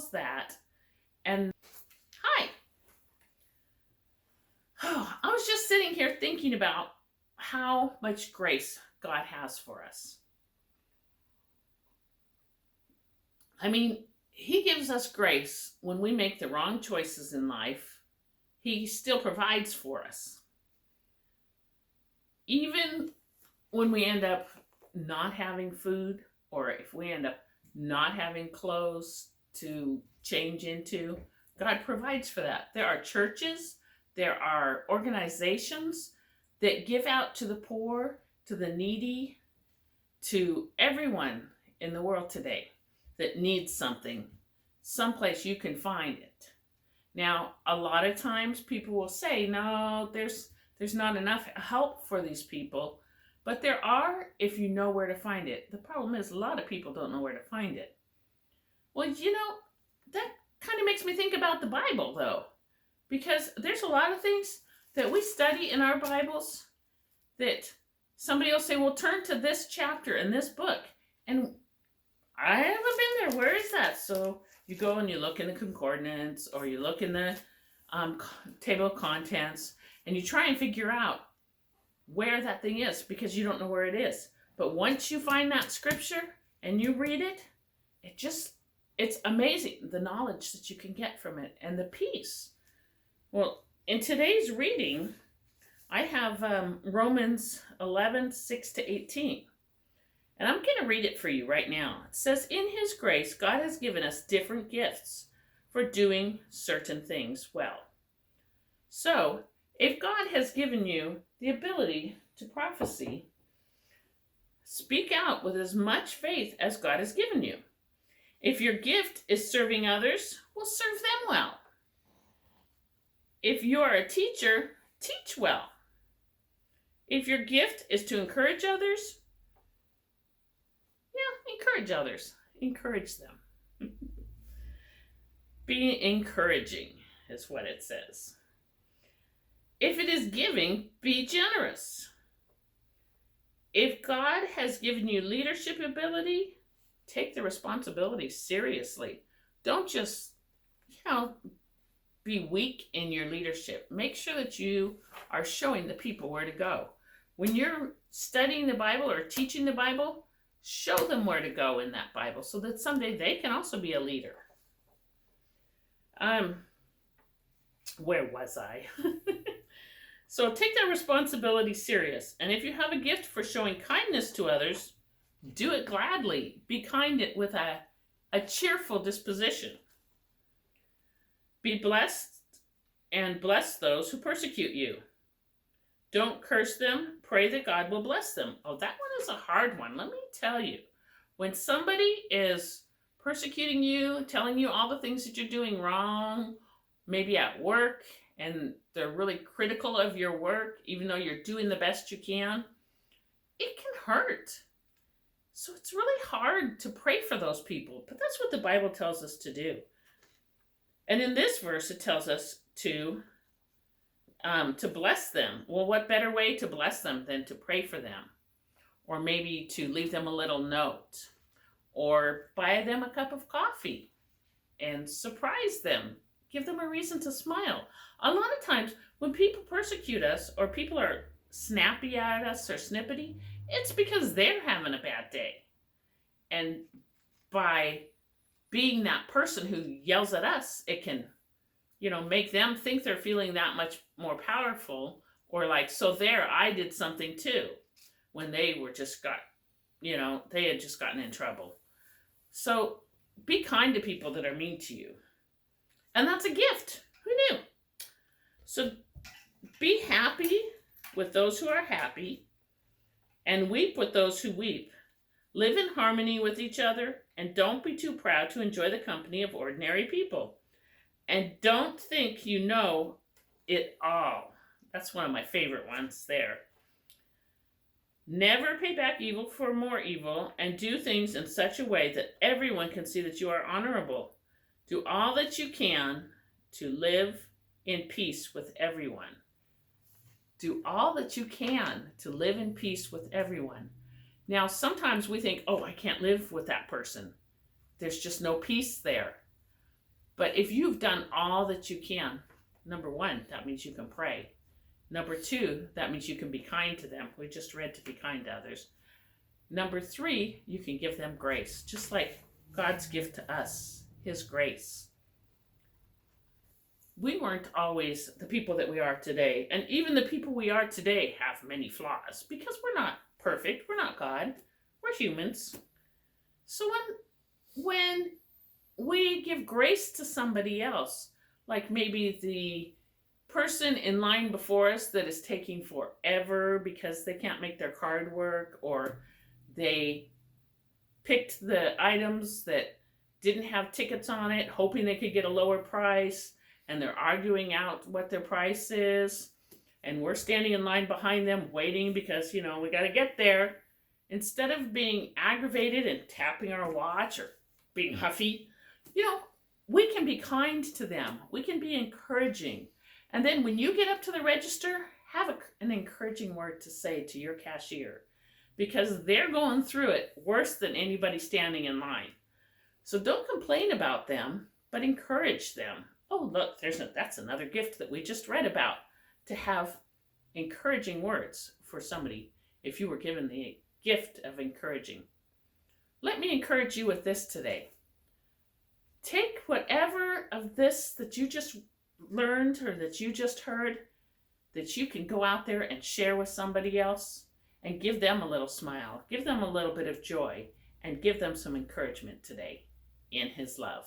models that. And hi. Oh, I was just sitting here thinking about how much grace God has for us. I mean, He gives us grace when we make the wrong choices in life. He still provides for us. Even when we end up not having food, or if we end up not having clothes to change into, God provides for that. There are churches, there are organizations that give out to the poor, to the needy, to everyone in the world today that needs something. Someplace you can find it. Now, a lot of times people will say, no, there's not enough help for these people. But there are if you know where to find it. The problem is a lot of people don't know where to find it. Well, that kind of makes me think about the Bible, though. Because there's a lot of things that we study in our Bibles that somebody will say, well, turn to this chapter in this book. And I haven't been there. Where is that? So you go and you look in the concordance, or you look in the table of contents, and you try and figure out where that thing is, because you don't know where it is. But once you find that scripture and you read it, it's amazing the knowledge that you can get from it and the peace. Well, in today's reading, I have Romans 11, 6 to 18. And I'm going to read it for you right now. It says, in His grace, God has given us different gifts for doing certain things well. So, if God has given you the ability to prophecy, speak out with as much faith as God has given you. If your gift is serving others, well, serve them well. If you are a teacher, teach well. If your gift is to encourage others, encourage others. Encourage them. Be encouraging is what it says. If it is giving, be generous. If God has given you leadership ability, take the responsibility seriously. Don't just, be weak in your leadership. Make sure that you are showing the people where to go. When you're studying the Bible or teaching the Bible, show them where to go in that Bible so that someday they can also be a leader. Where was I? So take that responsibility serious. And if you have a gift for showing kindness to others, do it gladly. Be kind with a cheerful disposition. Be blessed and bless those who persecute you. Don't curse them. Pray that God will bless them. Oh, that one is a hard one. Let me tell you. When somebody is persecuting you, telling you all the things that you're doing wrong, maybe at work, and they're really critical of your work, even though you're doing the best you can, it can hurt. So it's really hard to pray for those people. But that's what the Bible tells us to do. And in this verse, it tells us to bless them. Well, what better way to bless them than to pray for them? Or maybe to leave them a little note. Or buy them a cup of coffee and surprise them. Give them a reason to smile. A lot of times when people persecute us or people are snappy at us or snippety, it's because they're having a bad day. And by being that person who yells at us, it can, make them think they're feeling that much more powerful, or like, so there, I did something too, when they had just gotten in trouble. So be kind to people that are mean to you. And that's a gift. Who knew? So be happy with those who are happy and weep with those who weep. Live in harmony with each other and don't be too proud to enjoy the company of ordinary people. And don't think you know it all. That's one of my favorite ones there. Never pay back evil for more evil, and do things in such a way that everyone can see that you are honorable. Do all that you can to live in peace with everyone. Do all that you can to live in peace with everyone. Now, sometimes we think, I can't live with that person. There's just no peace there. But if you've done all that you can, number one, that means you can pray. Number two, that means you can be kind to them. We just read to be kind to others. Number three, you can give them grace, just like God's gift to us, His grace. We weren't always the people that we are today. And even the people we are today have many flaws because we're not perfect. We're not God. We're humans. So when we give grace to somebody else, like maybe the person in line before us that is taking forever because they can't make their card work, or they picked the items that didn't have tickets on it, hoping they could get a lower price, and they're arguing out what their price is, and we're standing in line behind them waiting because, we got to get there. Instead of being aggravated and tapping our watch or being huffy, we can be kind to them. We can be encouraging. And then when you get up to the register, have an encouraging word to say to your cashier, because they're going through it worse than anybody standing in line. So don't complain about them, but encourage them. Oh, look, that's another gift that we just read about, to have encouraging words for somebody if you were given the gift of encouraging. Let me encourage you with this today. Take whatever of this that you just learned or that you just heard, that you can go out there and share with somebody else and give them a little smile, give them a little bit of joy, and give them some encouragement today in His love.